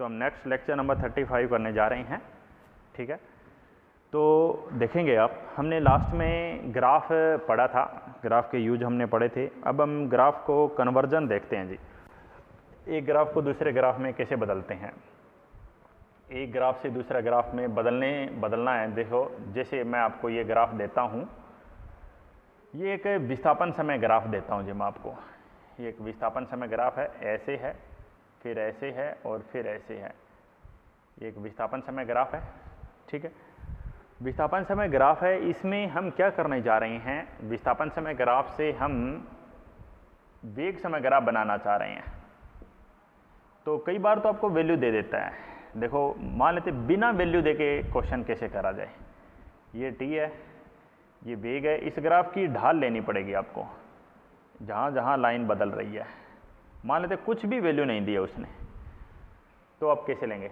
तो हम next lecture number 35 करने जा रहे हैं। ठीक है, तो देखेंगे आप, हमने लास्ट में ग्राफ पढ़ा था, ग्राफ के यूज हमने पढ़े थे। अब हम ग्राफ को कन्वर्जन देखते हैं जी, एक ग्राफ को दूसरे ग्राफ में कैसे बदलते हैं। एक ग्राफ से दूसरा ग्राफ में बदलना है। देखो, जैसे मैं आपको ये ग्राफ देता हूँ, ये एक विस्थापन समय ग्राफ देता हूँ जी मैं आपको। ये एक विस्थापन समय ग्राफ है, ऐसे है, फिर ऐसे है और फिर ऐसे है। ये एक विस्थापन समय ग्राफ है। ठीक है, विस्थापन समय ग्राफ है। इसमें हम क्या करने जा रहे हैं, विस्थापन समय ग्राफ से हम वेग समय ग्राफ बनाना चाह रहे हैं। तो कई बार तो आपको वैल्यू दे देता है। देखो, मान लेते बिना वैल्यू देके क्वेश्चन कैसे करा जाए। ये टी है, ये वेग है, इस ग्राफ की ढाल लेनी पड़ेगी आपको, जहाँ जहाँ लाइन बदल रही है। मान लेते कुछ भी वैल्यू नहीं दिया उसने, तो आप कैसे लेंगे।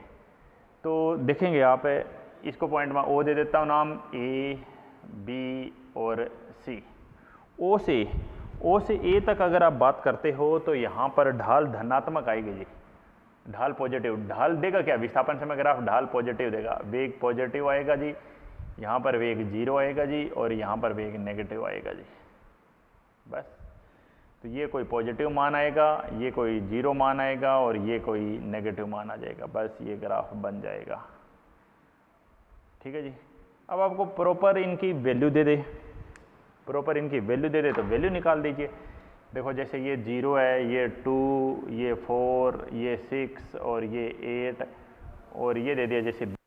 तो देखेंगे आप, इसको पॉइंट में ओ दे देता हूँ नाम, ए बी और सी। ओ से ए तक अगर आप बात करते हो तो यहाँ पर ढाल धनात्मक आएगी जी, ढाल पॉजिटिव। ढाल देगा क्या, विस्थापन समय ग्राफ ढाल पॉजिटिव देगा, वेग पॉजिटिव आएगा जी, यहाँ पर वेग 0 आएगा जी, और यहाँ पर वेग नेगेटिव आएगा जी। बस, तो ये कोई पॉजिटिव मान आएगा, ये कोई 0 मान आएगा, और ये कोई नेगेटिव मान आ जाएगा। बस ये ग्राफ बन जाएगा। ठीक है जी। अब आपको प्रॉपर इनकी वैल्यू दे दे, प्रॉपर इनकी वैल्यू दे दे तो वैल्यू निकाल दीजिए। देखो, जैसे ये 0 है, ये 2, ये 4, ये 6 और ये 8, और ये दे दिया जैसे 20,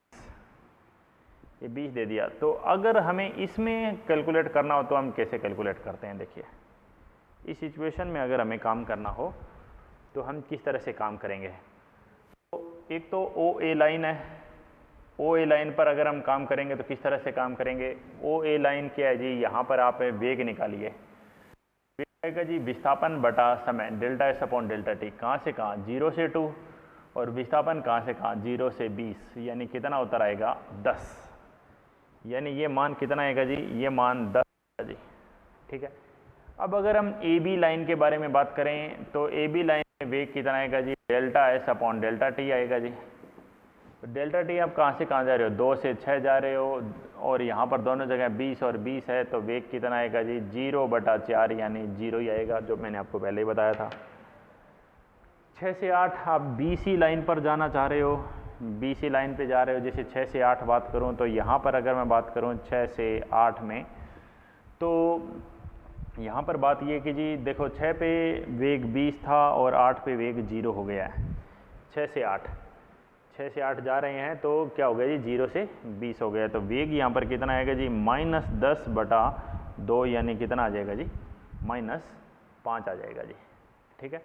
ये 20 दे दिया। तो अगर हमें इसमें कैलकुलेट करना हो तो हम कैसे कैलकुलेट करते हैं। देखिए, इस सिचुएशन में अगर हमें काम करना हो तो हम किस तरह से काम करेंगे। तो एक तो ओ ए लाइन है, ओ ए लाइन पर अगर हम काम करेंगे तो किस तरह से काम करेंगे। ओ ए लाइन क्या है जी, यहाँ पर आप वेग निकालिए। वेग आएगा जी विस्थापन बटा समय, delta S upon delta T. कहाँ से कहाँ, 0 से 2, और विस्थापन कहाँ से कहाँ, 0 से 20, यानी कितना उत्तर आएगा 10। यानी ये मान कितना आएगा जी, ये मान 10 आएगा जी। ठीक है, अब अगर हम ए बी लाइन के बारे में बात करें तो ए बी लाइन में वेग कितना आएगा जी, delta S upon delta T आएगा जी। तो डेल्टा टी आप कहाँ से कहाँ जा रहे हो, 2 से 6 जा रहे हो, और यहाँ पर दोनों जगह 20 और 20 है, तो वेग कितना आएगा जी, 0/4, यानी 0 ही आएगा, जो मैंने आपको पहले ही बताया था। 6 से 8 आप बीसी लाइन पर जाना चाह रहे हो, बीसी लाइन पे जा रहे हो। जैसे 6 से 8 बात करूँ तो यहाँ पर अगर मैं बात करूँ 6 से 8 में, तो यहाँ पर बात ये कि जी देखो, 6 पे वेग 20 था और 8 पे वेग 0 हो गया है। 6 से 8 जा रहे हैं, तो क्या हो गया जी, 0 से 20 हो गया। तो वेग यहाँ पर कितना आएगा जी, -10/2, यानी कितना आ जाएगा जी, -5 आ जाएगा जी। ठीक है,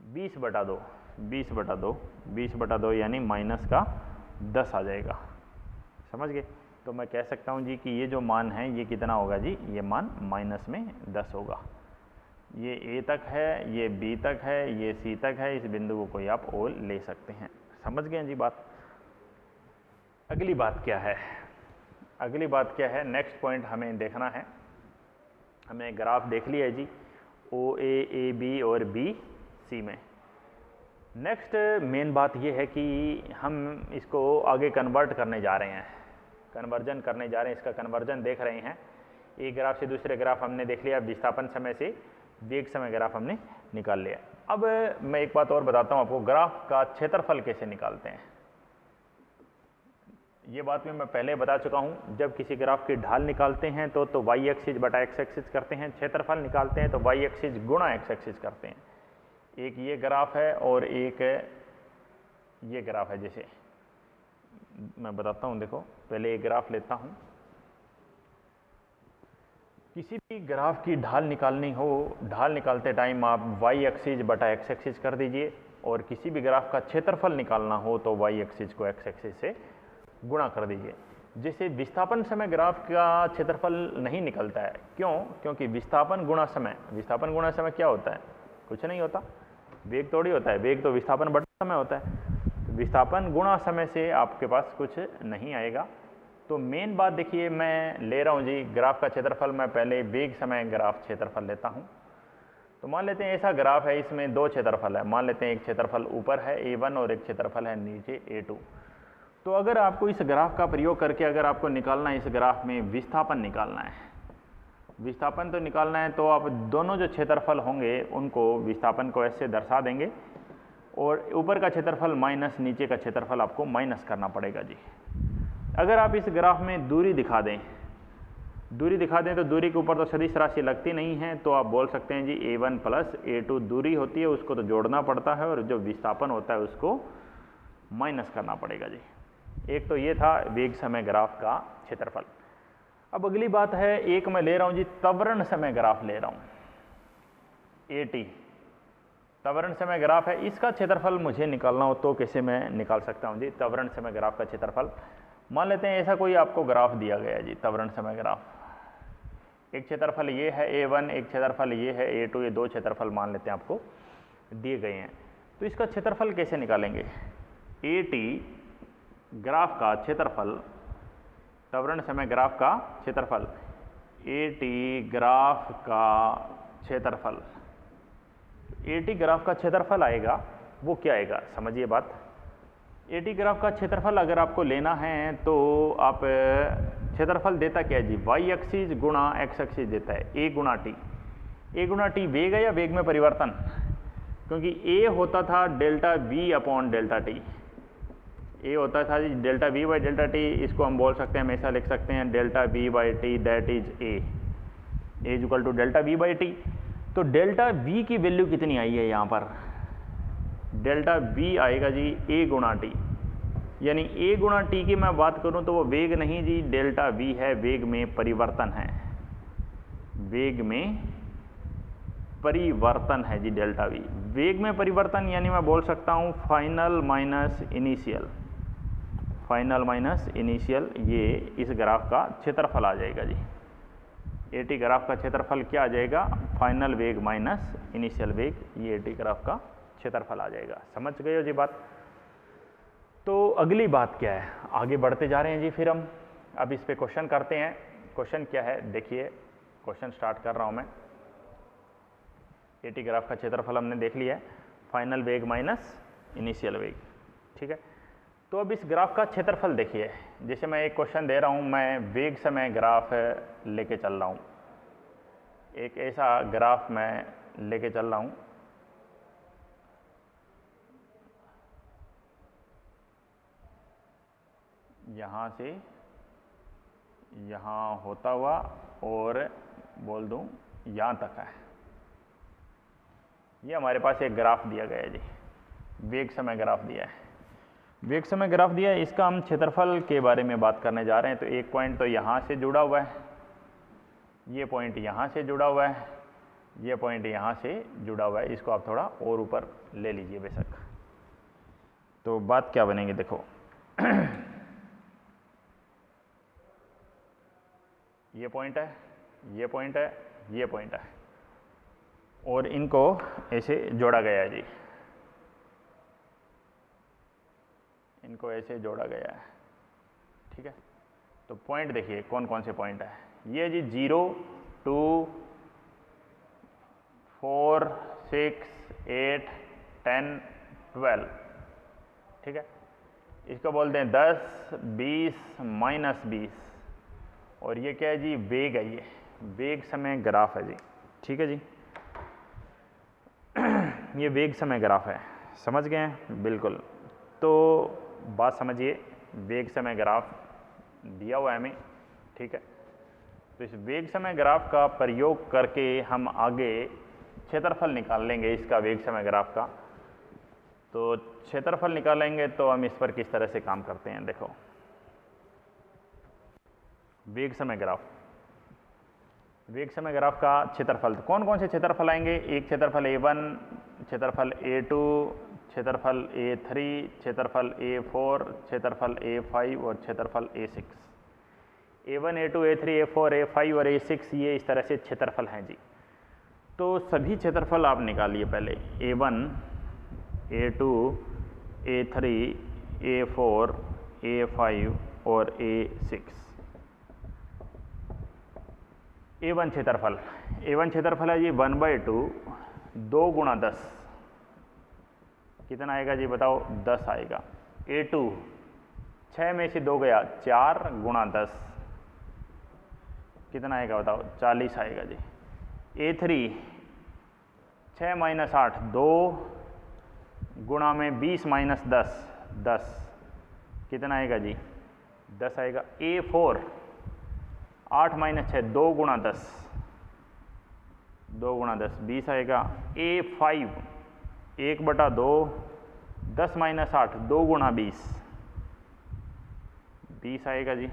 20/2 यानी -10 आ जाएगा। समझ गए। तो मैं कह सकता हूँ जी कि ये जो मान है ये कितना होगा जी, ये मान -10 होगा। ये ए तक है, ये बी तक है, ये सी तक है। इस बिंदु को कोई आप ओ ले सकते हैं। समझ गए जी बात। अगली बात क्या है, अगली बात क्या है, नेक्स्ट पॉइंट हमें देखना है। हमें ग्राफ देख लिया है जी, ओ ए बी और बी सी में। नेक्स्ट मेन बात ये है कि हम इसको आगे कन्वर्ट करने जा रहे हैं, कन्वर्जन करने जा रहे हैं। इसका कन्वर्जन देख रहे हैं। एक ग्राफ से दूसरे ग्राफ हमने देख लिया, विस्थापन समय से वेग समय ग्राफ हमने निकाल लिया। अब मैं एक बात और बताता हूँ आपको, ग्राफ का क्षेत्रफल कैसे निकालते हैं। ये बात मैं पहले बता चुका हूँ। जब किसी ग्राफ की ढाल निकालते हैं तो वाई एक्सिस बटा एक्स एक्सिस करते हैं, क्षेत्रफल निकालते हैं तो वाई एक्सिस गुणा एक्स एक्सिस करते हैं। एक ये ग्राफ है और एक ये ग्राफ है। जैसे मैं बताता हूँ, देखो पहले एक ग्राफ लेता हूँ। किसी भी ग्राफ की ढाल निकालनी हो, ढाल निकालते टाइम आप वाई एक्सिस बटा एक्स एक्सिस कर दीजिए, और किसी भी ग्राफ का क्षेत्रफल निकालना हो तो वाई एक्सिस को एक्स एक्सिस से गुणा कर दीजिए। जैसे विस्थापन समय ग्राफ का क्षेत्रफल नहीं निकलता है, क्यों? क्योंकि विस्थापन गुणा समय, विस्थापन गुणा समय क्या होता है, कुछ नहीं होता, वेग थोड़ी होता है, वेग तो विस्थापन बटा समय होता है। विस्थापन गुणा समय से आपके पास कुछ नहीं आएगा। तो मेन बात देखिए, मैं ले रहा हूँ जी ग्राफ का क्षेत्रफल, मैं पहले वेग समय ग्राफ क्षेत्रफल लेता हूँ। तो मान लेते हैं ऐसा ग्राफ है, इसमें दो क्षेत्रफल है, मान लेते हैं एक क्षेत्रफल ऊपर है A1 और एक क्षेत्रफल है नीचे A2। तो अगर आपको इस ग्राफ का प्रयोग करके अगर आपको निकालना है, इस ग्राफ में विस्थापन निकालना है, विस्थापन तो निकालना है, तो आप दोनों जो क्षेत्रफल होंगे उनको विस्थापन को ऐसे दर्शा देंगे और ऊपर का क्षेत्रफल माइनस नीचे का क्षेत्रफल आपको माइनस करना पड़ेगा जी। अगर आप इस ग्राफ में दूरी दिखा दें, तो दूरी के ऊपर तो सदिश राशि लगती नहीं है, तो आप बोल सकते हैं जी A1 प्लस A2 दूरी होती है, उसको तो जोड़ना पड़ता है और जो विस्थापन होता है उसको माइनस करना पड़ेगा जी। एक तो ये था वेग समय ग्राफ का क्षेत्रफल। अब अगली बात है, एक मैं ले रहा हूं जी त्वरण समय ग्राफ ले रहा हूं, AT त्वरण समय ग्राफ है, इसका क्षेत्रफल मुझे निकालना हो तो कैसे मैं निकाल सकता हूं जी त्वरण समय ग्राफ का क्षेत्रफल। मान लेते हैं ऐसा कोई आपको ग्राफ दिया गया है जी, त्वरण समय ग्राफ, एक क्षेत्रफल ये है A1, एक क्षेत्रफल ये है A2, ये दो क्षेत्रफल मान लेते हैं आपको दिए गए हैं। तो इसका क्षेत्रफल कैसे निकालेंगे? AT ग्राफ का क्षेत्रफल, त्वरण समय ग्राफ का क्षेत्रफल, AT ग्राफ का क्षेत्रफल, AT ग्राफ का क्षेत्रफल आएगा, वो क्या आएगा समझिए बात। AT ग्राफ का क्षेत्रफल अगर आपको लेना है तो आप क्षेत्रफल देता क्या है जी, वाई एक्सिस गुणा एक्स एक्सिस देता है, A गुणा टी। A गुणा टी वेग है या वेग में परिवर्तन, क्योंकि A होता था delta V upon delta T, A होता था जी delta V by delta T, इसको हम बोल सकते हैं, हमेशा लिख सकते हैं delta V by T that is A is equal to delta V by T. तो डेल्टा V की वैल्यू कितनी आई है यहाँ पर, डेल्टा V आएगा जी A गुणा टी, यानी A गुणा टी की मैं बात करूं तो वो वेग नहीं जी, डेल्टा V है, वेग में परिवर्तन है, वेग में परिवर्तन है जी डेल्टा V। वेग में परिवर्तन यानी मैं बोल सकता हूं final minus initial, final minus initial, ये इस ग्राफ का क्षेत्रफल आ जाएगा जी। AT ग्राफ का क्षेत्रफल क्या आ जाएगा, फाइनल वेग माइनस इनिशियल वेग, ये AT ग्राफ का क्षेत्रफल आ जाएगा। समझ गए हो जी बात। तो अगली बात क्या है, आगे बढ़ते जा रहे हैं जी, फिर हम अब इस पे क्वेश्चन करते हैं। क्वेश्चन क्या है देखिए, क्वेश्चन स्टार्ट कर रहा हूं मैं। AT ग्राफ का क्षेत्रफल हमने देख लिया है, फाइनल वेग माइनस इनिशियल वेग, ठीक है। तो अब इस ग्राफ का क्षेत्रफल देखिए, जैसे मैं एक क्वेश्चन दे रहा हूं, मैं वेग समय ग्राफ लेके चल रहा हूं, एक ऐसा ग्राफ मैं लेके चल रहा हूं, यहाँ से यहाँ होता हुआ और बोल दूं यहाँ तक है, ये हमारे पास एक ग्राफ दिया गया है जी, वेग समय ग्राफ दिया है, वेग समय ग्राफ दिया है, इसका हम क्षेत्रफल के बारे में बात करने जा रहे हैं। तो एक पॉइंट तो यहाँ से जुड़ा हुआ है, ये पॉइंट यहाँ से जुड़ा हुआ है, ये पॉइंट यहाँ से जुड़ा हुआ है, इसको आप थोड़ा और ऊपर ले लीजिए बेशक। तो बात क्या बनेगी देखो ये पॉइंट है, ये पॉइंट है, ये पॉइंट है, और इनको ऐसे जोड़ा गया है जी, इनको ऐसे जोड़ा गया है, ठीक है। तो पॉइंट देखिए कौन कौन से पॉइंट है, ये जी 0, 2, 4, 6, 8, 10, 12, ठीक है। इसको बोलते हैं 10, 20, माइनस 20, और ये क्या है जी, वेग है, ये वेग समय ग्राफ है जी, ठीक है जी। ये वेग समय ग्राफ है, समझ गए हैं बिल्कुल। तो बात समझिए, वेग समय ग्राफ दिया हुआ है हमें, ठीक है। तो इस वेग समय ग्राफ का प्रयोग करके हम आगे क्षेत्रफल निकाल लेंगे इसका, वेग समय ग्राफ का। तो क्षेत्रफल निकालेंगे तो हम इस पर किस तरह से काम करते हैं देखो। वेग समय ग्राफ, वेग समय ग्राफ का क्षेत्रफल, तो कौन कौन से क्षेत्रफल आएंगे, एक क्षेत्रफल A1, क्षेत्रफल A2, क्षेत्रफल A3, क्षेत्रफल A4, क्षेत्रफल A5 और क्षेत्रफल A6। A1, A2, A3, A4, A5 और A6, ये इस तरह से क्षेत्रफल हैं जी। तो सभी क्षेत्रफल आप निकालिए पहले, A1, A2, A3, A4, A5 और A6। A1 क्षेत्रफल, A1 क्षेत्रफल है जी 1/2 2 गुणा 10 कितना आएगा जी बताओ? 10 आएगा। A2 6 में से 2 गया, 4 गुणा 10 कितना आएगा बताओ? 40 आएगा जी। A3 6 माइनस 8 2 गुणा में 20 माइनस 10 10 कितना आएगा जी? 10 आएगा। A4 8 माइनस 6 2 गुणा 10 2 गुणा 10 20 आएगा। A5 1/2 10 माइनस 8 2 गुणा 20 20 आएगा जी।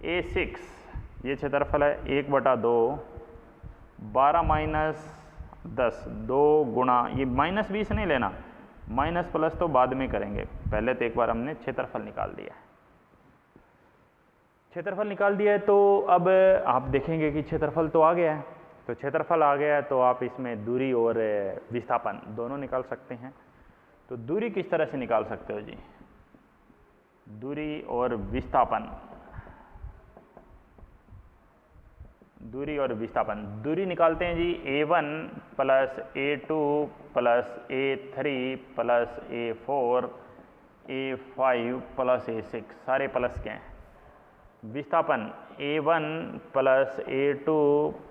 A6 ये क्षेत्रफल है 1/2 12 माइनस 10 2 गुणा, ये माइनस 20 नहीं लेना, माइनस प्लस तो बाद में करेंगे, पहले तो एक बार हमने क्षेत्रफल निकाल दिया है। क्षेत्रफल निकाल दिया है तो अब आप देखेंगे कि क्षेत्रफल तो आ गया है। तो क्षेत्रफल आ गया है तो आप इसमें दूरी और विस्थापन दोनों निकाल सकते हैं। तो दूरी किस तरह से निकाल सकते हो जी? दूरी और विस्थापन, दूरी और विस्थापन, दूरी निकालते हैं जी A1 plus A2 plus A3 plus A4 A5 plus A6 सारे प्लस के हैं। विस्थापन A1 plus A2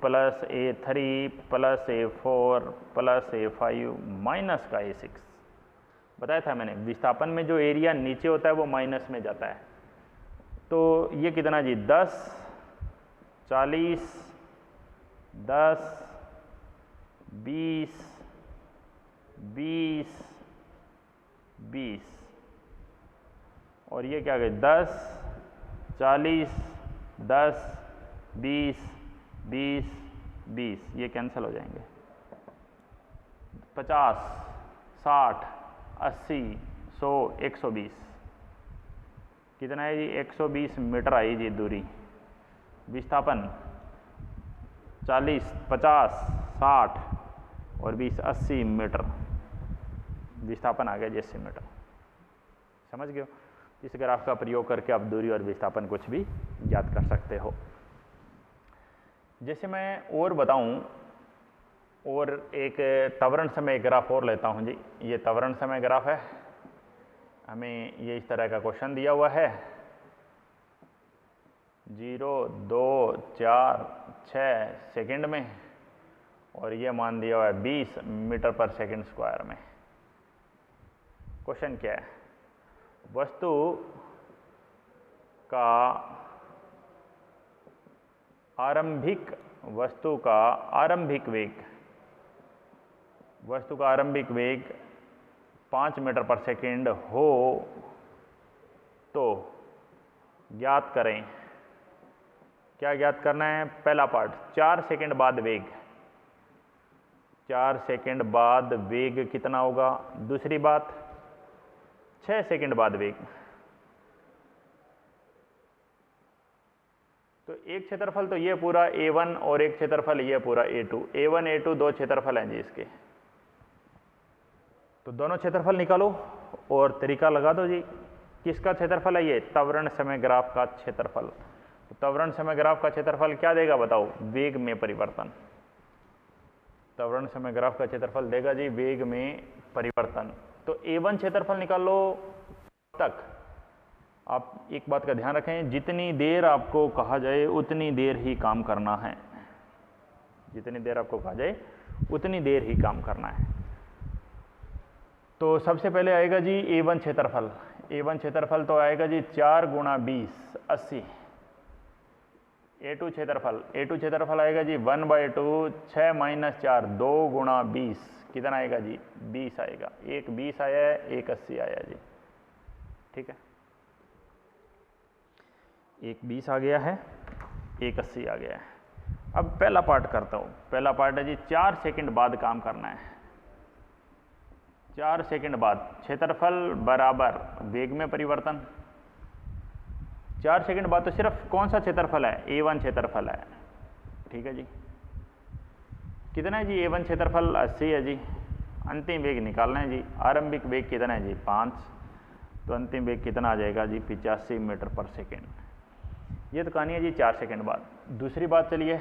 plus A3 plus A4 plus A5 minus का A6। बताया था मैंने, विस्थापन में जो एरिया नीचे होता है वो माइनस में जाता है। तो ये कितना जी? 10 40 10 20 20 20 और ये क्या गए? 10 40 10 20 20 20 ये कैंसिल हो जाएंगे। 50 60 80 100 120 कितना है जी? 120 मीटर आई जी दूरी। विस्थापन 40 50 60 और 20 80 मीटर विस्थापन आ गया जी 80 मीटर। समझ गए? इस ग्राफ का प्रयोग करके आप दूरी और विस्थापन कुछ भी याद कर सकते हो। जैसे मैं और बताऊं, और एक त्वरण समय ग्राफ और लेता हूं जी। ये त्वरण समय ग्राफ है, हमें ये इस तरह का क्वेश्चन दिया हुआ है 0 2 4 6 सेकंड में और ये मान दिया हुआ है 20 मीटर पर सेकंड स्क्वायर में। क्वेश्चन क्या है? वस्तु का आरंभिक वेग 5 मीटर पर सेकंड हो तो ज्ञात करें। क्या ज्ञात करना है? पहला पार्ट 4 सेकंड बाद वेग, 4 सेकंड बाद वेग कितना होगा? दूसरी बात 6 सेकंड बाद वेग। तो एक क्षेत्रफल तो ये पूरा A1 और एक क्षेत्रफल ये पूरा A2। A1 A2 दो क्षेत्रफल हैं जी इसके। तो दोनों क्षेत्रफल निकालो और तरीका लगा दो जी। किसका क्षेत्रफल है ये? त्वरण समय ग्राफ का क्षेत्रफल। तो त्वरण समय ग्राफ का क्षेत्रफल क्या देगा बताओ? वेग में परिवर्तन। त्वरण समय ग्राफ का क्षेत्रफल देगा जी वेग में परिवर्तन। तो A1 क्षेत्रफल निकाल लो। तक आप एक बात का ध्यान रखें, जितनी देर आपको कहा जाए उतनी देर ही काम करना है। जितनी देर आपको कहा जाए उतनी देर ही काम करना है। तो सबसे पहले आएगा जी A1 क्षेत्रफल। A1 क्षेत्रफल तो आएगा जी 4 गुणा 20 80। A2 क्षेत्रफल आएगा जी 1/2 6 माइनस 4 2 गुणा 20 कितना आएगा जी? 20 आएगा। एक 20 आया है, एक 80 आया जी। ठीक है, एक 20 आ गया है, एक 80 आ गया है। अब पहला पार्ट करता हूँ। पहला पार्ट है जी 4 सेकंड बाद काम करना है। 4 सेकंड बाद क्षेत्रफल बराबर वेग में परिवर्तन। 4 सेकंड बाद तो सिर्फ कौन सा क्षेत्रफल है? A1 क्षेत्रफल है। ठीक है जी, कितना है जी? A1 क्षेत्रफल 80 है जी। अंतिम वेग निकालना है जी। आरंभिक वेग कितना है जी? 5। तो अंतिम वेग कितना आ जाएगा जी? 85 मीटर पर सेकेंड। ये तो कहानी है जी 4 सेकंड बाद। दूसरी बात चलिए,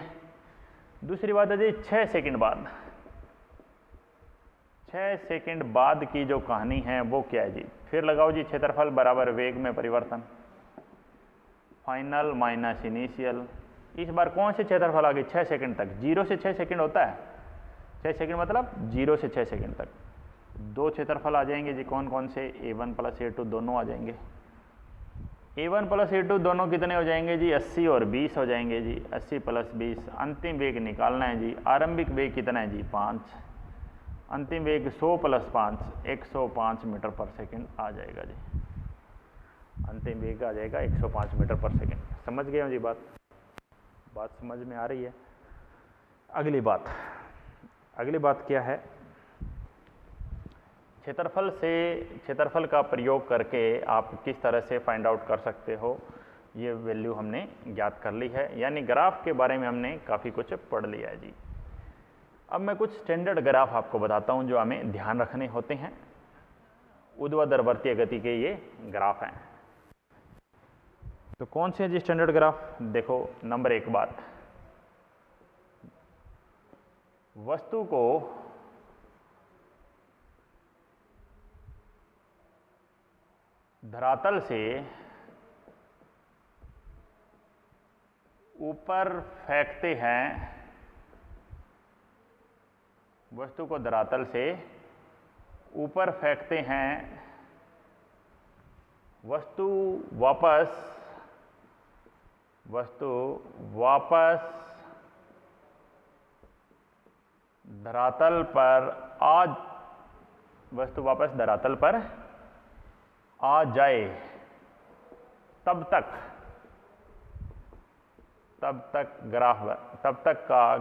दूसरी बात है जी 6 सेकंड बाद। 6 सेकंड बाद की जो कहानी है वो क्या है जी? फिर लगाओ जी, क्षेत्रफल बराबर वेग में परिवर्तन, फाइनल माइनस इनिशियल। इस बार कौन से क्षेत्रफल आ गए? 6 सेकंड तक। 0 से 6 सेकंड होता है, 6 सेकंड मतलब 0 से 6 सेकंड तक। दो क्षेत्रफल आ जाएंगे जी, कौन कौन से? A1 प्लस A2 दोनों आ जाएंगे। A1 प्लस A2 दोनों कितने हो जाएंगे जी? 80 और 20 हो जाएंगे जी। 80 प्लस 20। अंतिम वेग निकालना है जी। आरंभिक वेग कितना है जी? 5। अंतिम वेग 100 प्लस 5 105 मीटर पर सेकंड आ जाएगा जी। अंतिम वेग आ जाएगा 105 मीटर पर सेकंड। समझ गए हो जी बात? बात समझ में आ रही है? अगली बात क्या है? क्षेत्रफल का प्रयोग करके आप किस तरह से फाइंड आउट कर सकते हो, ये वैल्यू हमने ज्ञात कर ली है। यानी ग्राफ के बारे में हमने काफ़ी कुछ पढ़ लिया है जी। अब मैं कुछ स्टैंडर्ड ग्राफ आपको बताता हूं जो हमें ध्यान रखने होते हैं। ऊर्ध्वाधरवर्तीय गति के ये ग्राफ हैं। तो कौन से हैं जी स्टैंडर्ड ग्राफ? देखो, नंबर 1 बात, वस्तु को धरातल से ऊपर फेंकते हैं, वस्तु को धरातल से ऊपर फेंकते हैं, वस्तु वापस धरातल पर आ जाए, तब तक का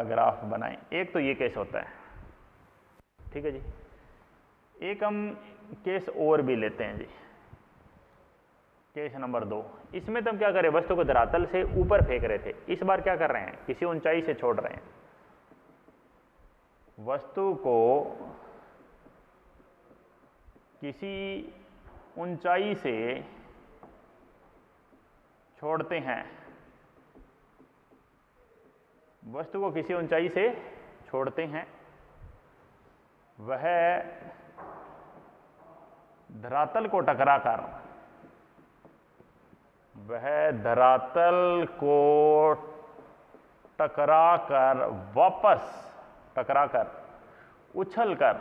ग्राफ बनाएं। एक तो ये केस होता है, ठीक है जी। एक हम केस और भी लेते हैं जी, केस नंबर 2। इसमें तो हम क्या करें? वस्तु को धरातल से ऊपर फेंक रहे थे, इस बार क्या कर रहे हैं? किसी ऊंचाई से छोड़ रहे हैं। वस्तु को किसी ऊंचाई से छोड़ते हैं, वस्तु को किसी ऊंचाई से छोड़ते हैं, वह धरातल को टकराकर उछलकर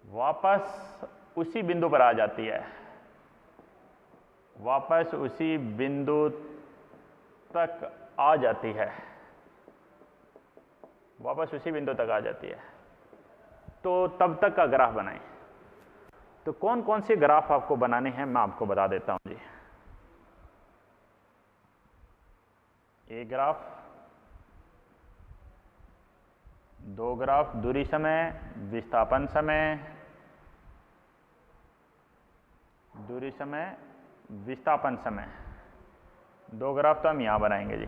वापस उसी बिंदु पर आ जाती है, वापस उसी बिंदु तक आ जाती है, वापस उसी बिंदु तक आ जाती है। तो तब तक का ग्राफ बनाएं। तो कौन कौन से ग्राफ आपको बनाने हैं मैं आपको बता देता हूं जी। एक ग्राफ, 2 ग्राफ, दूरी समय, विस्थापन समय, दूरी समय, विस्थापन समय। 2 ग्राफ तो हम यहां बनाएंगे जी।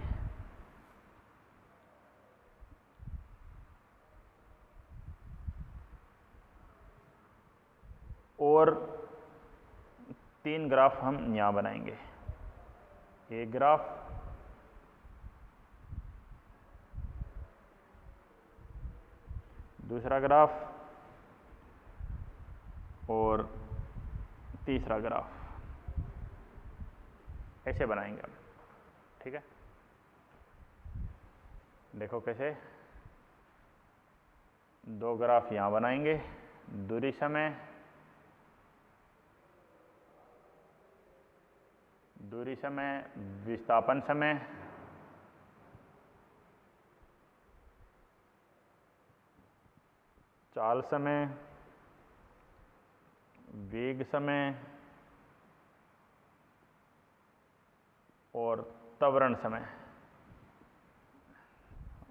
और 3 ग्राफ हम यहां बनाएंगे। एक ग्राफ, दूसरा ग्राफ और तीसरा ग्राफ, ऐसे बनाएंगे हम, ठीक है। देखो कैसे, 2 ग्राफ यहां बनाएंगे, दूरी समय, विस्थापन समय, चाल समय, वेग समय और त्वरण समय।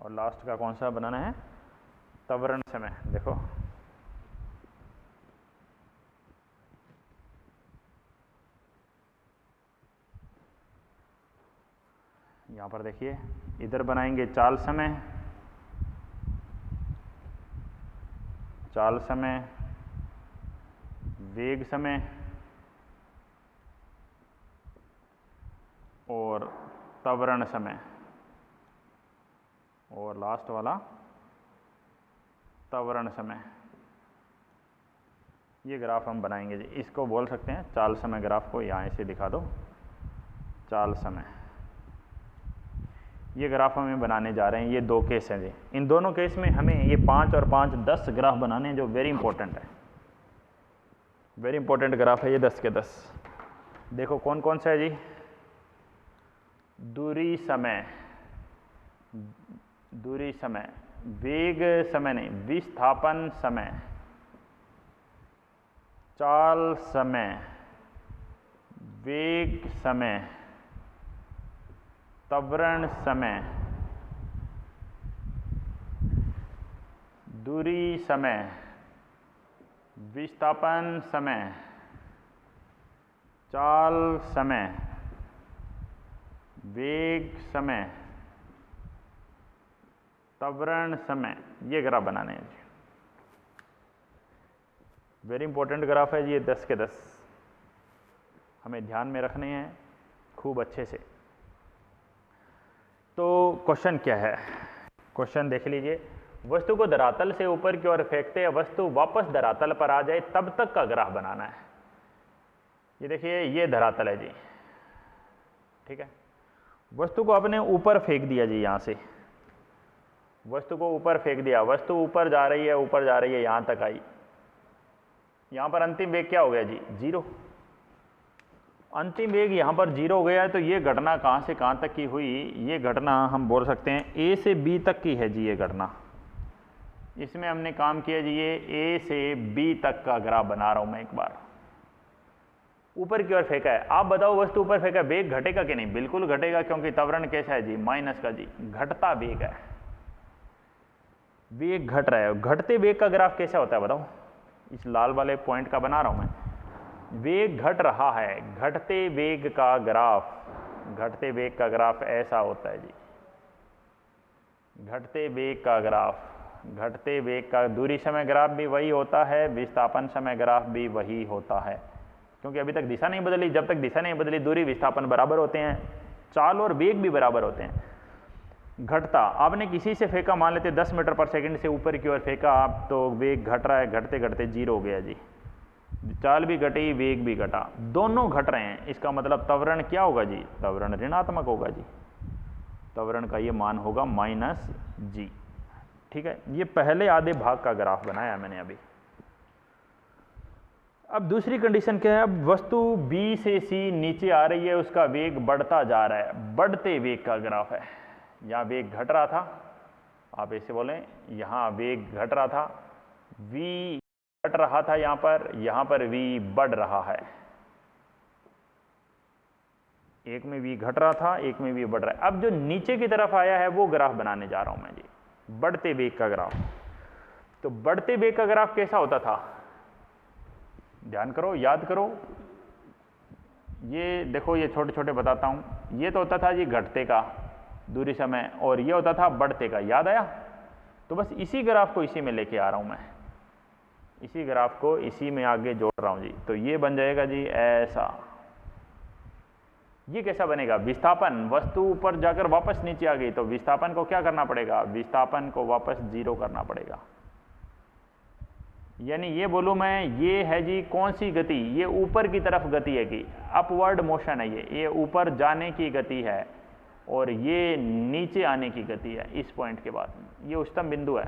और लास्ट का कौन सा बनाना है? त्वरण समय। देखो यहां पर देखिए, इधर बनाएंगे चाल समय, वेग समय और त्वरण समय। और लास्ट वाला त्वरण समय। ये ग्राफ हम बनाएंगे जी, इसको बोल सकते हैं चाल समय ग्राफ को, यहाँ से दिखा दो चाल समय। ये ग्राफ हमें बनाने जा रहे हैं, ये दो केस हैं जी। इन दोनों केस में हमें ये 5 और 5 10 ग्राफ बनाने हैं जो वेरी इंपॉर्टेंट है, वेरी इंपॉर्टेंट ग्राफ है ये 10 के 10। देखो कौन कौन सा है जी, दूरी समय, दूरी समय, वेग समय नहीं, विस्थापन समय, चाल समय, वेग समय, त्वरण समय, दूरी समय, विस्थापन समय, चाल समय, वेग समय, त्वरण समय, ये ग्राफ बनाने हैं जी। वेरी इंपॉर्टेंट ग्राफ है जी ये 10 के 10, हमें ध्यान में रखने हैं खूब अच्छे से। तो क्वेश्चन क्या है, क्वेश्चन देख लीजिए। वस्तु को धरातल से ऊपर की ओर फेंकते हैं, वस्तु वापस धरातल पर आ जाए तब तक का ग्राफ बनाना है। ये देखिए ये धरातल है जी, ठीक है। वस्तु को आपने ऊपर फेंक दिया जी, यहाँ से वस्तु को ऊपर फेंक दिया, वस्तु ऊपर जा रही है, ऊपर जा रही है, यहाँ तक आई। यहाँ पर अंतिम वेग क्या हो गया जी, 0। अंतिम वेग यहाँ पर 0 हो गया है। तो ये घटना कहाँ से कहाँ तक की हुई, ये घटना हम बोल सकते हैं A से B तक की है जी। ये घटना, इसमें हमने काम किया जी, ये A से B तक का ग्राफ बना रहा हूँ मैं। एक बार ऊपर की ओर फेंका है, आप बताओ वस्तु ऊपर फेंका है, वेग घटेगा कि नहीं? बिल्कुल घटेगा, क्योंकि त्वरण कैसा है जी, माइनस का जी, घटता वेग है, वेग घट रहा है। घटते वेग का ग्राफ कैसा होता है बताओ? इस लाल वाले पॉइंट का बना रहा हूं मैं, वेग घट रहा है, घटते वेग का ग्राफ, घटते वेग का ग्राफ ऐसा होता है जी। घटते वेग का ग्राफ, घटते वेग का दूरी समय ग्राफ भी वही होता है, विस्थापन समय ग्राफ भी वही होता है, क्योंकि अभी तक दिशा नहीं बदली। जब तक दिशा नहीं बदली दूरी विस्थापन बराबर होते हैं, चाल और वेग भी बराबर होते हैं। घटता, आपने किसी से फेंका, मान लेते 10 मीटर पर सेकंड से ऊपर की ओर फेंका आप, तो वेग घट रहा है, घटते घटते 0 हो गया जी। चाल भी घटी, वेग भी घटा, दोनों घट रहे हैं। इसका मतलब त्वरण क्या होगा जी, त्वरण ऋणात्मक होगा जी। त्वरण का ये मान होगा -g, ठीक है। ये पहले आधे भाग का ग्राफ बनाया मैंने अभी। अब दूसरी कंडीशन क्या है, अब वस्तु B से C नीचे आ रही है, उसका वेग बढ़ता जा रहा है, बढ़ते वेग का ग्राफ है। यहाँ वेग घट रहा था, आप ऐसे बोलें, यहाँ वेग घट रहा था, v घट रहा था यहाँ पर v बढ़ रहा है। एक में v घट रहा था, एक में v बढ़ रहा है। अब जो नीचे की तरफ आया है वो ग्राफ बनाने जा रहा हूं मैं जी, बढ़ते वेग का ग्राफ। तो बढ़ते वेग का ग्राफ कैसा होता था, ध्यान करो, याद करो। ये देखो, ये छोटे छोटे बताता हूं। ये तो होता था जी घटते का दूरी समय, और ये होता था बढ़ते का, याद आया? तो बस इसी ग्राफ को इसी में लेके आ रहा हूं मैं, इसी ग्राफ को इसी में आगे जोड़ रहा हूं जी। तो ये बन जाएगा जी ऐसा। ये कैसा बनेगा, विस्थापन, वस्तु ऊपर जाकर वापस नीचे आ गई, तो विस्थापन को क्या करना पड़ेगा, विस्थापन को वापस 0 करना पड़ेगा। यानी ये बोलूं मैं, ये है जी कौन सी गति, ये ऊपर की तरफ गति है कि अपवर्ड मोशन है, ये ऊपर जाने की गति है, और ये नीचे आने की गति है। इस पॉइंट के बाद ये उच्चतम बिंदु है,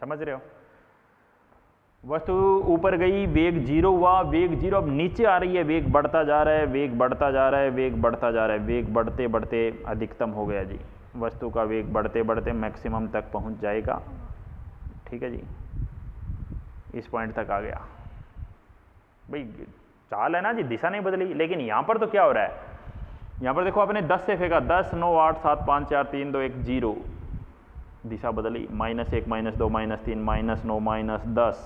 समझ रहे हो? वस्तु ऊपर गई, वेग 0 हुआ, वेग 0, अब नीचे आ रही है, वेग बढ़ता जा रहा है, वेग बढ़ता जा रहा है, वेग बढ़ता जा रहा है, वेग बढ़ते बढ़ते अधिकतम हो गया जी। वस्तु का वेग बढ़ते बढ़ते मैक्सिमम तक पहुंच जाएगा, ठीक है जी। इस पॉइंट तक आ गया भाई, चाल है ना जी, दिशा नहीं बदली। लेकिन यहां पर तो क्या हो रहा है, यहां पर देखो, आपने 10 से फेंका, 10 9 8 7 5 4 3 2 1 0, दिशा बदली, -1 -2 -3 -9 -10,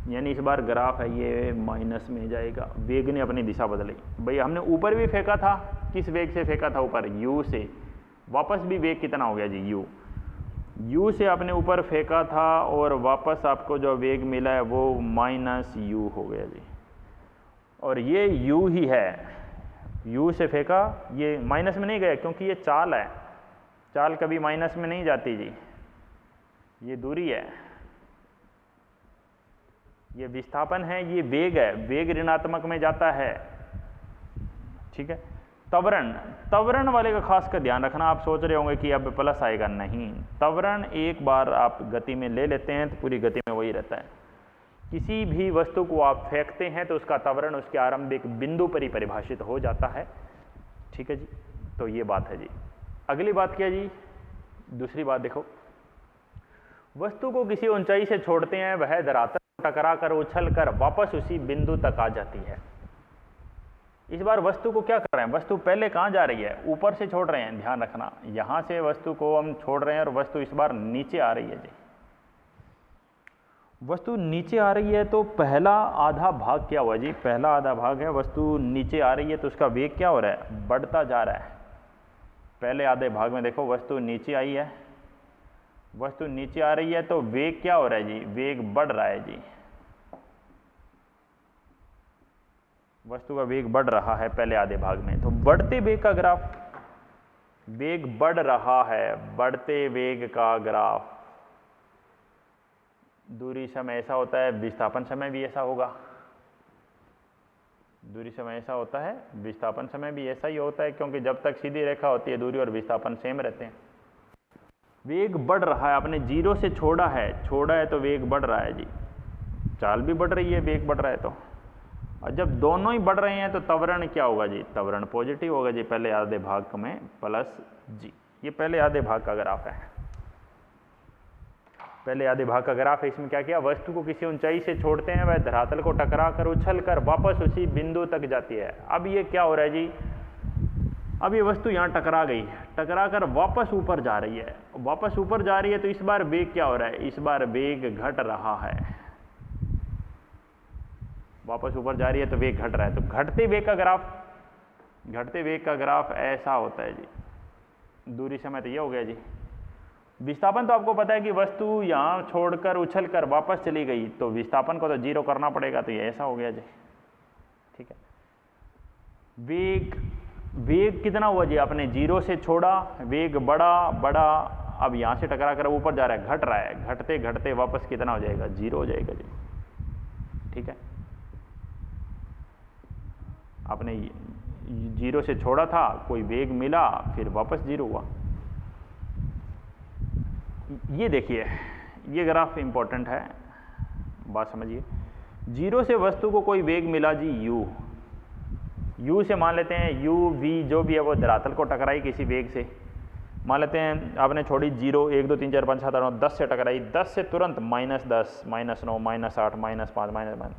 यानी इस बार ग्राफ है ये माइनस में जाएगा। वेग ने अपनी दिशा बदली। भाई हमने ऊपर भी फेंका था, किस वेग से फेंका था ऊपर, u से, वापस भी वेग कितना हो गया जी, u से आपने ऊपर फेंका था, और वापस आपको जो वेग मिला है वो -u हो गया जी। और ये u ही है, u से फेंका, ये माइनस में नहीं गया क्योंकि ये चाल है, चाल कभी माइनस में नहीं जाती जी, ये दूरी है, ये विस्थापन है, ये वेग है, वेग ऋणात्मक में जाता है। ठीक है, त्वरण, त्वरण वाले का खास कर ध्यान रखना। आप सोच रहे होंगे कि अब प्लस आएगा, नहीं, त्वरण एक बार आप गति में ले लेते हैं तो पूरी गति में वही रहता है। किसी भी वस्तु को आप फेंकते हैं तो उसका त्वरण उसके आरंभिक बिंदु पर ही परिभाषित हो जाता है। ठीक है जी, तो ये बात है जी। अगली बात क्या जी, दूसरी बात देखो, वस्तु को किसी ऊंचाई से छोड़ते हैं, वह धरातल टकरा कर उछल कर वापस उसी बिंदु तक आ जाती है। इस बार वस्तु को क्या कर रहे हैं, वस्तु पहले कहां जा रही है, ऊपर से छोड़ रहे हैं, ध्यान रखना, यहां से वस्तु को हम छोड़ रहे हैं और वस्तु इस बार नीचे आ रही है जी। वस्तु नीचे आ रही है तो पहला आधा भाग क्या हुआ जी, पहला आधा भाग है, वस्तु नीचे आ रही है तो उसका वेग क्या हो रहा है, बढ़ता जा रहा है। पहले आधे भाग में देखो वस्तु नीचे आई है, वस्तु नीचे आ रही है तो वेग क्या हो रहा है जी, वेग बढ़ रहा है जी, वस्तु का वेग बढ़ रहा है पहले आधे भाग में। तो बढ़ते वेग का ग्राफ, वेग बढ़ रहा है, बढ़ते वेग का ग्राफ, दूरी समय ऐसा होता है, विस्थापन समय भी ऐसा होगा, दूरी समय ऐसा होता है, विस्थापन समय भी ऐसा ही होता है, क्योंकि जब तक सीधी रेखा होती है दूरी और विस्थापन सेम रहते हैं। वेग बढ़ रहा है, आपने जीरो से छोड़ा है तो वेग बढ़ रहा है जी, चाल भी बढ़ रही है, वेग बढ़ रहा है तो, और जब दोनों ही बढ़ रहे हैं तो त्वरण क्या होगा जी, त्वरण पॉजिटिव होगा जी, पहले आधे भाग में प्लस जी। ये पहले आधे भाग का ग्राफ है, पहले आधे भाग का ग्राफ है। इसमें क्या किया, वस्तु को किसी ऊंचाई से छोड़ते हैं, वह धरातल को टकरा कर उछल कर वापस उसी बिंदु तक जाती है। अब ये क्या हो रहा है जी, अब ये वस्तु यहाँ टकरा गई, टकरा कर वापस ऊपर जा रही है, वापस ऊपर जा रही है तो इस बार वेग क्या हो रहा है, इस बार वेग घट रहा है, वापस ऊपर जा रही है तो वेग घट रहा है। तो घटते वेग का ग्राफ, घटते वेग का ग्राफ ऐसा होता है जी, दूरी समय तो ये हो गया जी। विस्थापन तो आपको पता है कि वस्तु यहाँ छोड़कर उछल कर वापस चली गई, तो विस्थापन को तो जीरो करना पड़ेगा, तो ये ऐसा हो गया जी। ठीक है, वेग, वेग कितना हुआ जी, आपने जीरो से छोड़ा, वेग बढ़ा बढ़ा, अब यहाँ से टकरा कर ऊपर जा रहा है, घट रहा है, घटते घटते वापस कितना हो जाएगा, जीरो हो जाएगा जी। ठीक है, आपने जीरो से छोड़ा था, कोई वेग मिला, फिर वापस जीरो हुआ। ये देखिए, ये ग्राफ इंपॉर्टेंट है, बात समझिए। जीरो से वस्तु को कोई वेग मिला जी, यू, यू से मान लेते हैं, यू वी जो भी है वो धरातल को टकराई किसी वेग से, मान लेते हैं आपने छोड़ी जीरो, 1 2 3 4 5 7 8 9 10 से टकराई, 10 से तुरंत -10 -9 -8 -5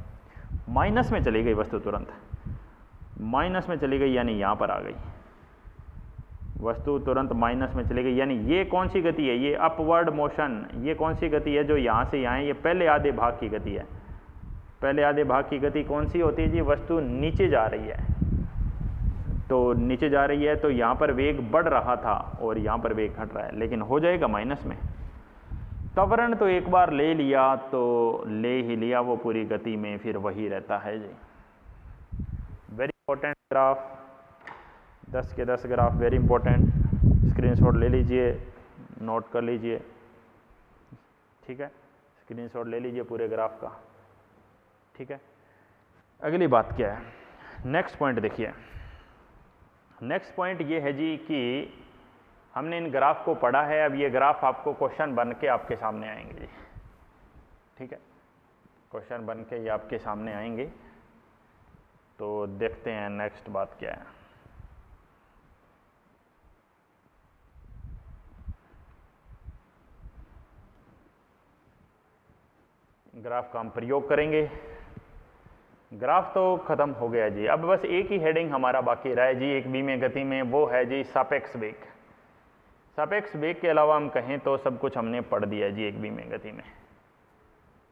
माइनस में चली गई वस्तु, तुरंत माइनस में चली गई, यानी यहाँ पर आ गई वस्तु, तुरंत माइनस में चली गई, यानी ये कौन सी गति है, ये अपवर्ड मोशन, ये कौन सी गति है जो यहाँ से यहाँ है, ये पहले आधे भाग की गति है। पहले आधे भाग की गति कौन सी होती है जी, वस्तु नीचे जा रही है, तो नीचे जा रही है तो यहाँ पर वेग बढ़ रहा था और यहाँ पर वेग घट रहा है, लेकिन हो जाएगा माइनस में। त्वरण तो एक बार ले लिया तो ले ही लिया, वो पूरी गति में फिर वही रहता है जी। वेरी इंपॉर्टेंट ग्राफ, 10 के 10 ग्राफ, वेरी इंपॉर्टेंट, स्क्रीनशॉट ले लीजिए, नोट कर लीजिए। ठीक है, स्क्रीनशॉट ले लीजिए पूरे ग्राफ का। ठीक है, अगली बात क्या है, नेक्स्ट पॉइंट देखिए। नेक्स्ट पॉइंट ये है जी कि हमने इन ग्राफ को पढ़ा है, अब ये ग्राफ आपको क्वेश्चन बन के आपके सामने आएंगे जी। ठीक है, क्वेश्चन बन के ये आपके सामने आएंगे, तो देखते हैं नेक्स्ट बात क्या है। ग्राफ का हम प्रयोग करेंगे। ग्राफ तो खत्म हो गया जी, अब बस एक ही हेडिंग हमारा बाकी रहा है जी एक विमीय गति में, वो है जी सापेक्ष वेग। सापेक्ष वेग के अलावा हम कहें तो सब कुछ हमने पढ़ दिया जी एक विमीय गति में,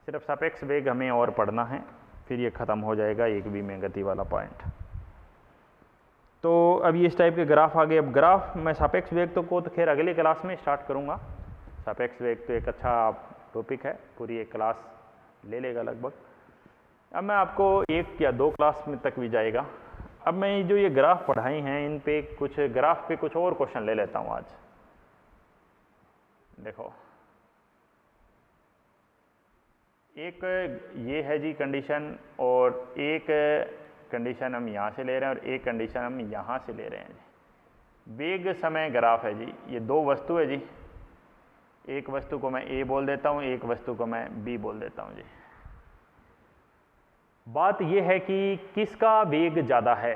सिर्फ सापेक्ष वेग हमें और पढ़ना है, फिर ये खत्म हो जाएगा एक विमीय गति वाला पॉइंट। तो अब ये इस टाइप के ग्राफ आ गए। अब ग्राफ मैं सापेक्ष वेग तो खैर अगली क्लास में स्टार्ट करूँगा। सापेक्ष वेग तो एक अच्छा टॉपिक है, पूरी एक क्लास ले लेगा लगभग। अब मैं आपको 1 या 2 क्लास में तक भी जाएगा। अब मैं जो ये ग्राफ पढ़ाई हैं, इन पे कुछ ग्राफ पे कुछ और क्वेश्चन ले लेता हूँ आज। देखो एक ये है जी कंडीशन, और एक कंडीशन हम यहाँ से ले रहे हैं और एक कंडीशन हम यहाँ से ले रहे हैं जी। वेग समय ग्राफ है जी, ये दो वस्तु है जी, एक वस्तु को मैं ए बोल देता हूँ, एक वस्तु को मैं बी बोल देता हूँ जी। बात यह है कि किसका वेग ज़्यादा है,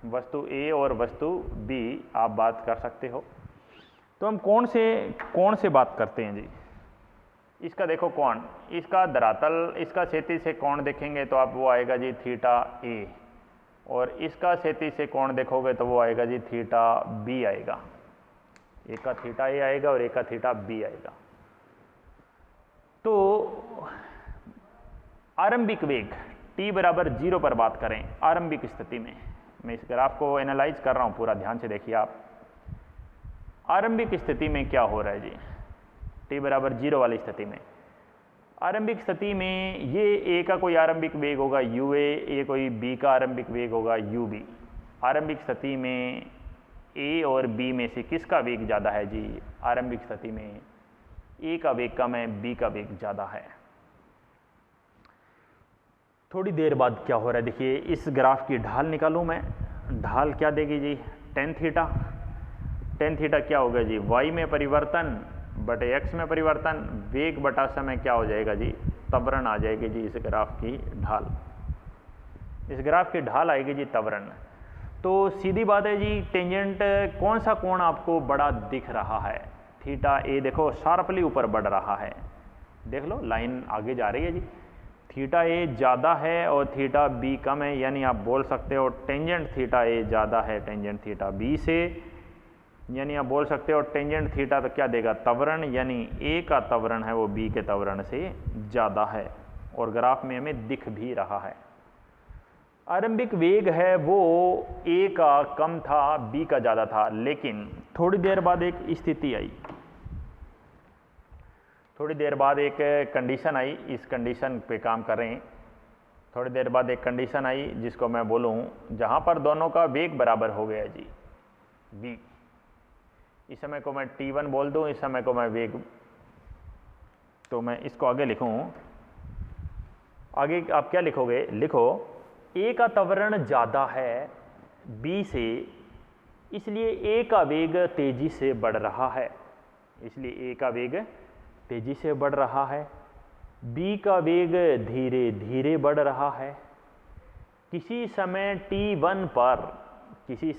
वस्तु ए और वस्तु बी, आप बात कर सकते हो। तो हम कौन से बात करते हैं जी। इसका देखो कोण, इसका धरातल, इसका क्षैतिज से कोण देखेंगे तो आप वो आएगा जी थीटा ए, और इसका क्षैतिज से कोण देखोगे तो वो आएगा जी थीटा बी आएगा। एक का थीटा ए आएगा और एक का थीटा बी आएगा। तो आरंभिक वेग t बराबर 0 पर बात करें, आरंभिक स्थिति में, मैं इस ग्राफ को एनालाइज कर रहा हूं, पूरा ध्यान से देखिए आप। आरंभिक स्थिति में क्या हो रहा है जी, t बराबर 0 वाली स्थिति में, आरंभिक स्थिति में ये a का कोई आरंभिक वेग होगा ua, ये कोई b का आरंभिक वेग होगा ub। आरंभिक स्थिति में a और b में से किसका वेग ज़्यादा है जी, आरंभिक स्थिति में a का वेग कम है, b का वेग ज़्यादा है। थोड़ी देर बाद क्या हो रहा है देखिए, इस ग्राफ की ढाल निकालूं मैं, ढाल क्या देगी जी, टेन थीटा। टेन थीटा क्या होगा जी, y में परिवर्तन बटे x में परिवर्तन, वेग बटा समय क्या हो जाएगा जी, त्वरण आ जाएगी जी। इस ग्राफ की ढाल, इस ग्राफ की ढाल आएगी जी त्वरण। तो सीधी बात है जी, टेंजेंट कौन सा कोण आपको बड़ा दिख रहा है, थीटा ए देखो शार्पली ऊपर बढ़ रहा है, देख लो लाइन आगे जा रही है जी। थीटा ए ज़्यादा है और थीटा बी कम है, यानी आप बोल सकते हो टेंजेंट थीटा ए ज़्यादा है टेंजेंट थीटा बी से, यानी आप बोल सकते हो टेंजेंट थीटा तो क्या देगा, त्वरण, यानी ए का त्वरण है वो बी के त्वरण से ज़्यादा है, और ग्राफ में हमें दिख भी रहा है। आरंभिक वेग है वो ए का कम था, बी का ज़्यादा था, लेकिन थोड़ी देर बाद एक स्थिति आई, थोड़ी देर बाद एक कंडीशन आई, इस कंडीशन पे काम कर रहे हैं। थोड़ी देर बाद एक कंडीशन आई जिसको मैं बोलूँ जहाँ पर दोनों का वेग बराबर हो गया जी, v। इस समय को मैं t1 बोल दूँ, इस समय को मैं वेग, तो मैं इसको आगे लिखूँ, आगे आप क्या लिखोगे, लिखो a का त्वरण ज़्यादा है b से, इसलिए a का वेग तेजी से बढ़ रहा है, इसलिए a का वेग तेजी से बढ़ रहा है, b का वेग धीरे धीरे बढ़ रहा है। किसी समय t1 पर, किसी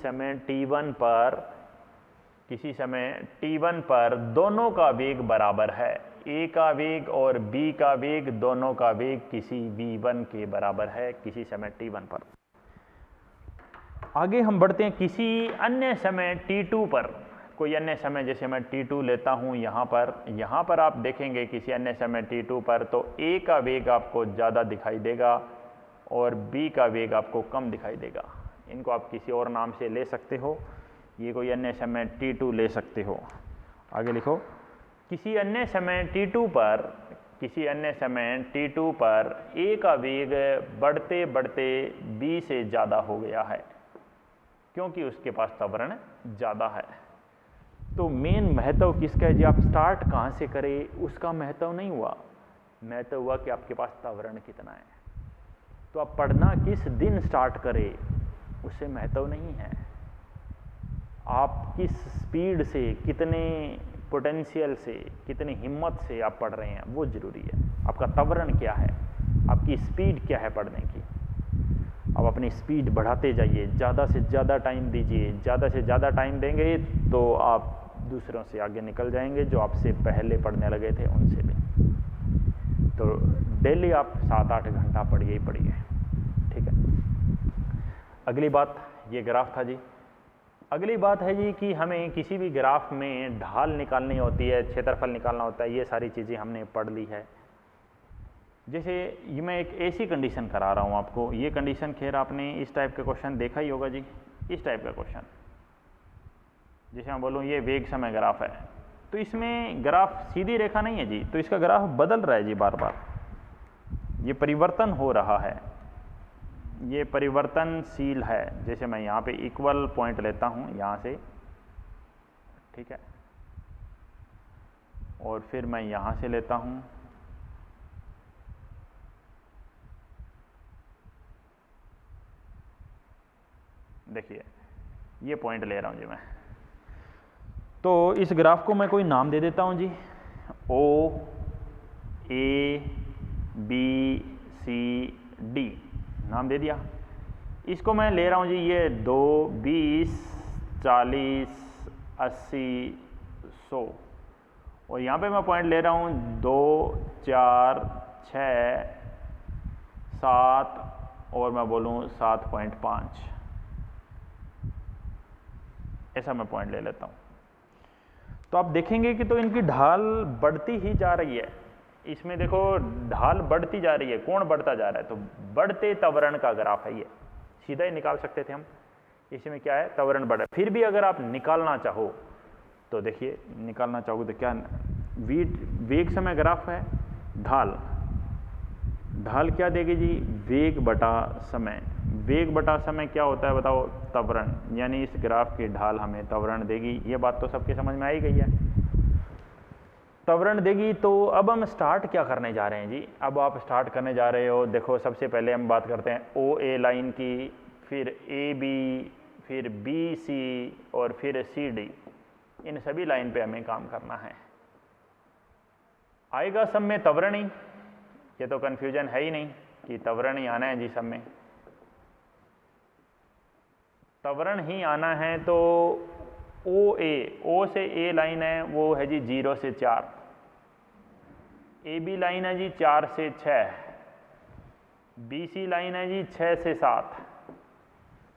समय t1 पर दोनों का वेग बराबर है, a का वेग और b का वेग, दोनों का वेग किसी v1 के बराबर है किसी समय t1 पर। आगे हम बढ़ते हैं, किसी अन्य समय t2 पर, कोई अन्य समय जैसे मैं t2 लेता हूँ यहाँ पर आप देखेंगे किसी अन्य समय t2 पर, तो a का वेग आपको ज़्यादा दिखाई देगा और b का वेग आपको कम दिखाई देगा। इनको आप किसी और नाम से ले सकते हो, ये कोई अन्य समय t2 ले सकते हो। आगे लिखो, किसी अन्य समय t2 पर a का वेग बढ़ते बढ़ते b से ज़्यादा हो गया है, क्योंकि उसके पास त्वरण ज़्यादा है। तो मेन महत्व किसका है जी, आप स्टार्ट कहाँ से करें उसका महत्व नहीं हुआ, महत्व हुआ कि आपके पास त्वरण कितना है। तो आप पढ़ना किस दिन स्टार्ट करें उससे महत्व नहीं है, आप किस स्पीड से, कितने पोटेंशियल से, कितनी हिम्मत से आप पढ़ रहे हैं वो ज़रूरी है। आपका त्वरण क्या है, आपकी स्पीड क्या है पढ़ने की, आप अपनी स्पीड बढ़ाते जाइए, ज़्यादा से ज़्यादा टाइम दीजिए। ज़्यादा से ज़्यादा टाइम देंगे तो आप दूसरों से आगे निकल जाएंगे, जो आपसे पहले पढ़ने लगे थे उनसे भी। तो डेली आप 7-8 घंटा पढ़िए ही पढ़िए, ठीक है। अगली बात, ये ग्राफ था जी। अगली बात है जी कि हमें किसी भी ग्राफ में ढाल निकालनी होती है, क्षेत्रफल निकालना होता है, ये सारी चीज़ें हमने पढ़ ली है। जैसे ये मैं एक ऐसी कंडीशन करा रहा हूँ आपको, ये कंडीशन खैर आपने इस टाइप का क्वेश्चन देखा ही होगा जी, इस टाइप का क्वेश्चन, जैसे मैं बोलूँ ये वेग समय ग्राफ है, तो इसमें ग्राफ सीधी रेखा नहीं है जी, तो इसका ग्राफ बदल रहा है जी बार बार, ये परिवर्तन हो रहा है, ये परिवर्तनशील है। जैसे मैं यहाँ पे इक्वल पॉइंट लेता हूँ यहाँ से, ठीक है, और फिर मैं यहाँ से लेता हूँ, देखिए ये पॉइंट ले रहा हूँ जी मैं। तो इस ग्राफ को मैं कोई नाम दे देता हूँ जी, ओ ए बी सी डी नाम दे दिया। इसको मैं ले रहा हूँ जी ये 2, 20, 40, 80, 100 और यहाँ पे मैं पॉइंट ले रहा हूँ 2, 4, 6, 7 और मैं बोलूँ 7.5, ऐसा मैं पॉइंट ले लेता हूँ। तो आप देखेंगे कि तो इनकी ढाल बढ़ती ही जा रही है। इसमें देखो ढाल बढ़ती जा रही है। कौन बढ़ता जा रहा है? तो बढ़ते त्वरण का ग्राफ है ये, सीधा ही निकाल सकते थे हम। इसमें क्या है? त्वरण बढ़ा। फिर भी अगर आप निकालना चाहो तो देखिए, निकालना चाहोगे तो क्या, वेग समय ग्राफ है, ढाल क्या देगी जी? वेग बटा समय। वेग बटा समय क्या होता है बताओ? त्वरण। यानी इस ग्राफ की ढाल हमें त्वरण देगी। ये बात तो सबके समझ में आई गई है, त्वरण देगी। तो अब हम स्टार्ट क्या करने जा रहे हैं जी? अब आप स्टार्ट करने जा रहे हो, देखो सबसे पहले हम बात करते हैं ओ ए लाइन की, फिर ए बी, फिर बी सी और फिर सी डी। इन सभी लाइन पे हमें काम करना है। आएगा सब में त्वरण ही, ये तो कन्फ्यूजन है ही नहीं कि त्वरण ही आना है जी। सब में त्वरण ही आना है। तो ओ से ए लाइन है वो है जी 0 से 4, ए बी लाइन है जी 4 से 6, बी सी लाइन है जी 6 से 7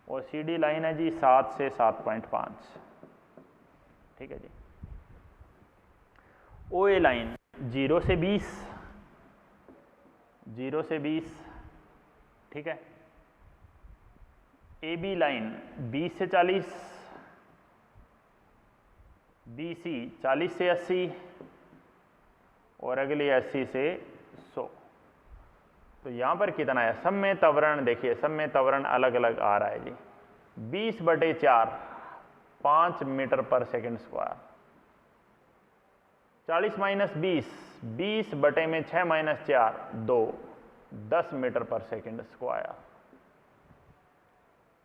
और सी डी लाइन है जी 7 से 7.5। ठीक है जी। ओ ए लाइन 0 से 20, 0 से 20, ठीक है। ए बी लाइन 20 से 40, बी सी 40 से 80 और अगली 80 से 100। तो यहाँ पर कितना है? सब में त्वरण देखिए, सब में त्वरण अलग अलग आ रहा है जी। 20/4 5 मीटर पर सेकंड स्क्वायर। 40 माइनस 20, 20/6 - 4 2, 10 मीटर पर सेकंड स्क्वायर।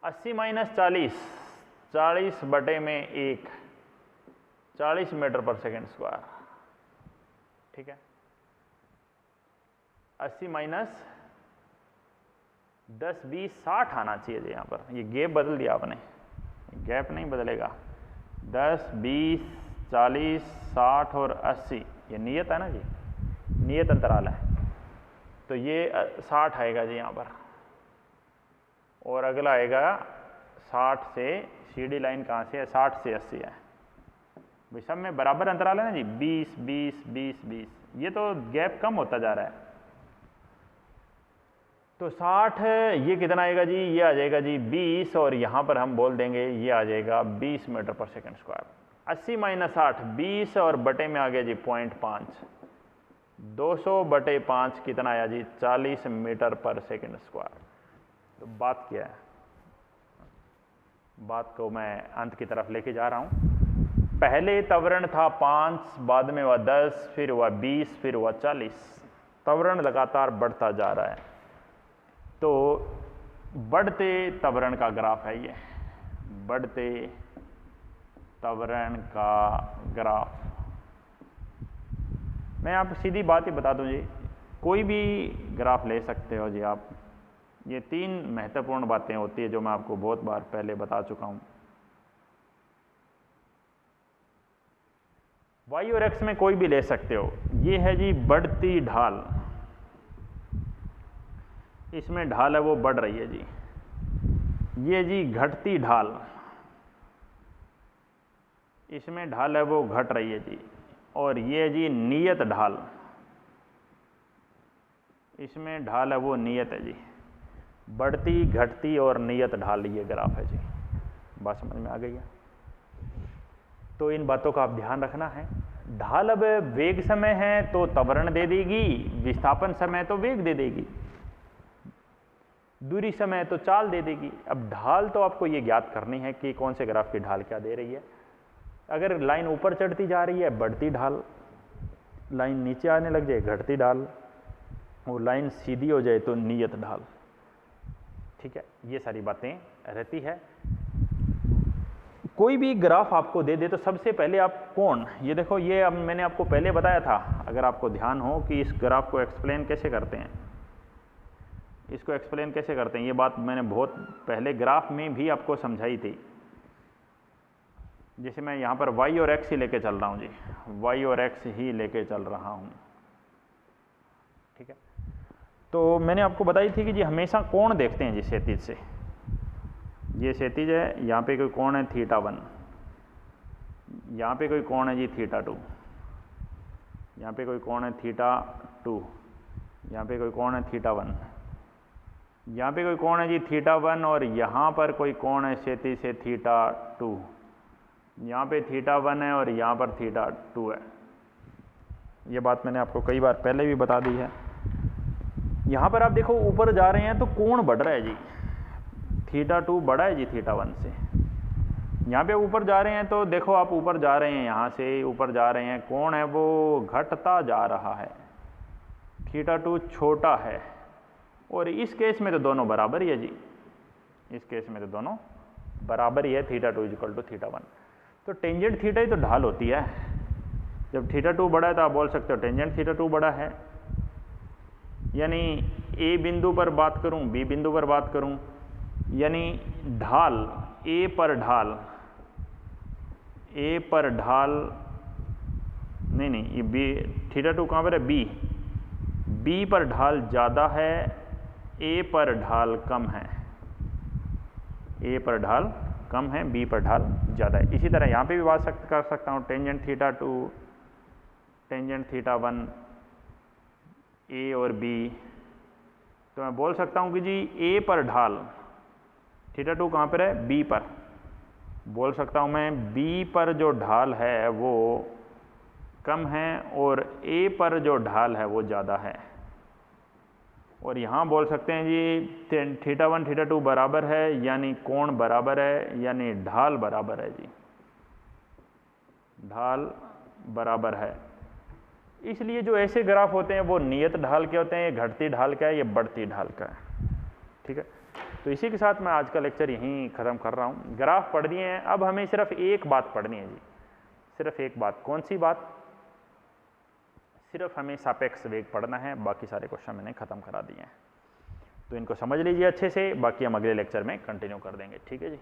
80 माइनस 40, 40/1 40 मीटर पर सेकंड स्क्वायर। ठीक है। 80 माइनस 10, 20, 60 आना चाहिए जी। यहाँ पर ये गैप बदल दिया आपने, गैप नहीं बदलेगा। 10, 20, 40, 60 और 80 ये नियत है ना जी, नियत अंतराल है। तो ये 60 आएगा जी यहाँ पर और अगला आएगा 60 से, सीडी लाइन कहाँ से है? 60 से 80 है भाई। सब में बराबर अंतराल है ना जी, 20, 20, 20, 20। ये तो गैप कम होता जा रहा है। तो 60 ये कितना आएगा जी? ये आ जाएगा जी 20 और यहाँ पर हम बोल देंगे ये आ जाएगा 20 मीटर पर सेकंड स्क्वायर। 80 माइनस 60 20 और बटे में आ गया जी 0.5। 200/5 कितना आया जी? 40 मीटर पर सेकंड स्क्वायर। तो बात क्या है? बात को मैं अंत की तरफ लेके जा रहा हूँ। पहले त्वरण था 5, बाद में हुआ 10, फिर हुआ 20, फिर हुआ 40। त्वरण लगातार बढ़ता जा रहा है। तो बढ़ते त्वरण का ग्राफ है ये, बढ़ते त्वरण का ग्राफ। मैं आप सीधी बात ही बता दूं जी, कोई भी ग्राफ ले सकते हो जी आप। ये 3 महत्वपूर्ण बातें होती है जो मैं आपको बहुत बार पहले बता चुका हूं। वाई और एक्स में कोई भी ले सकते हो। ये है जी बढ़ती ढाल, इसमें ढाल है वो बढ़ रही है जी। ये जी घटती ढाल, इसमें ढाल है वो घट रही है जी। और ये जी नियत ढाल, इसमें ढाल है वो नियत है जी। बढ़ती, घटती और नियत ढाल ये ग्राफ है जी। बात समझ में आ गई है? तो इन बातों का आप ध्यान रखना है। ढाल अब वेग समय है तो त्वरण दे देगी, विस्थापन समय तो वेग दे देगी, दूरी समय तो चाल दे देगी। अब ढाल तो आपको ये ज्ञात करनी है कि कौन से ग्राफ की ढाल क्या दे रही है। अगर लाइन ऊपर चढ़ती जा रही है बढ़ती ढाल, लाइन नीचे आने लग जाए घटती ढाल, और लाइन सीधी हो जाए तो नियत ढाल। ठीक है, ये सारी बातें रहती है। कोई भी ग्राफ आपको दे दे तो सबसे पहले आप कोण, ये देखो, ये अब मैंने आपको पहले बताया था, अगर आपको ध्यान हो कि इस ग्राफ को एक्सप्लेन कैसे करते हैं, इसको एक्सप्लेन कैसे करते हैं, ये बात मैंने बहुत पहले ग्राफ में भी आपको समझाई थी। जैसे मैं यहाँ पर y और x ही लेके चल रहा हूँ जी, y और x ही लेके चल रहा हूँ। ठीक है, तो मैंने आपको बताई थी कि जी हमेशा कोण देखते हैं जी क्षैतिज से। ये क्षैतिज है, यहाँ पे कोई कोण है θ1, यहाँ पे कोई कोण है जी θ2, यहाँ पे कोई कोण है θ2, यहाँ पे कोई कोण है θ1, यहाँ पे कोई कोण है जी θ1, और यहाँ पर कोई कोण है क्षैतिज से θ2, यहाँ पे θ1 है और यहाँ पर θ2 है। ये बात मैंने आपको कई बार पहले भी बता दी है। यहाँ पर आप देखो ऊपर जा रहे हैं तो कोण बढ़ रहा है जी, θ2 बढ़ा है जी θ1 से। यहाँ पे ऊपर जा रहे हैं तो देखो आप ऊपर जा रहे हैं, यहाँ से ऊपर जा रहे हैं, कोण है वो घटता जा रहा है, θ2 छोटा है, और इस केस में तो दोनों बराबर ही है जी, इस केस में तो दोनों बराबर ही है, θ2 = θ1। तो टेंजेंट थीटा ही तो ढाल होती है। जब θ2 बड़ा है तो आप बोल सकते हो टेंजेंट θ2 बड़ा है। यानी ए बिंदु पर बात करूं, बी बिंदु पर बात करूं, यानी ढाल ए पर ढाल, ए पर ढाल नहीं ये बी, θ2 कहाँ पर है, बी पर ढाल ज़्यादा है, ए पर ढाल कम है, ए पर ढाल कम है, बी पर ढाल ज़्यादा है। इसी तरह यहाँ पे भी बात कर सकता हूँ, टेंजेंट θ2, टेंजेंट θ1, ए और बी, तो मैं बोल सकता हूँ कि जी ए पर ढाल, θ2 कहाँ पर है, बी पर, बोल सकता हूँ मैं बी पर जो ढाल है वो कम है और ए पर जो ढाल है वो ज़्यादा है। और यहाँ बोल सकते हैं जी θ1 θ2 बराबर है, यानी कोण बराबर है, यानी ढाल बराबर है जी, ढाल बराबर है। इसलिए जो ऐसे ग्राफ होते हैं वो नियत ढाल के होते हैं, ये घटती ढाल का है, ये बढ़ती ढाल का है। ठीक है, तो इसी के साथ मैं आज का लेक्चर यहीं ख़त्म कर रहा हूँ। ग्राफ पढ़ दिए हैं, अब हमें सिर्फ एक बात पढ़नी है जी, सिर्फ एक बात। कौन सी बात? सिर्फ हमें सापेक्ष वेग पढ़ना है, बाकी सारे क्वेश्चन मैंने ख़त्म करा दिए हैं। तो इनको समझ लीजिए अच्छे से, बाकी हम अगले लेक्चर में कंटिन्यू कर देंगे। ठीक है जी।